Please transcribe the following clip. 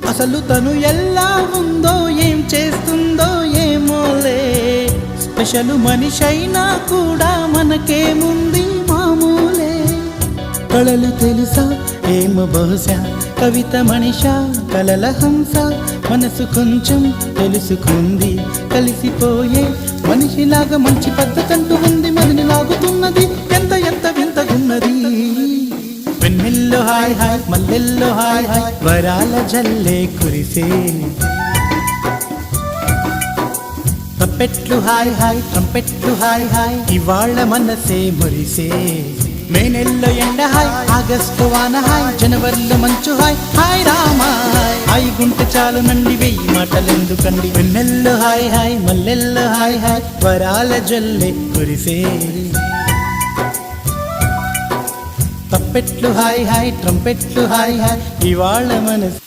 అసలు తను ఎలా ఉందో ఏం చేస్తుందో ఏమోలే, స్పెషల్ మనిషైనా కూడా మనకేముంది మామూలే. కళలు తెలుసా ఏమో బహుశా, కవిత మనిషా కలల హంస, మనసు కొంచెం తెలుసుకుంది కలిసిపోయే మనిషిలాగా, మంచి పద్ధతంటూ ఉంది మదిని లాగుతున్నది, ఎంత ఎంత వింతగున్నది. వెన్నెల్లో హాయ్ హాయ్ మల్లెల్లో హాయ్ హాయ్, వరాల జల్లే కురిసే. ట్రంపెట్లు హాయ్ హాయ్ ట్రంపెట్లు హాయ్ హాయ్, ఇవాళ మనసే మురిసే. మే నెలలో ఎండ హాయ్, ఆగస్టు వాన హాయ్, జనవరిలో మంచు హాయ్, హాయ్ రామా హాయ్ గుంటె చాలు నండి వెయ్యి మాటలెందుకండి. వెన్నెల్లో హాయ్ హాయ్ మల్లెల్లో హాయ్ హాయ్, వరాల జల్లే కురిసే. ట్రంపెట్లు హాయ్ హాయ్ ట్రంపెట్లు హాయ్ హాయ్, ఇవాళ మనసు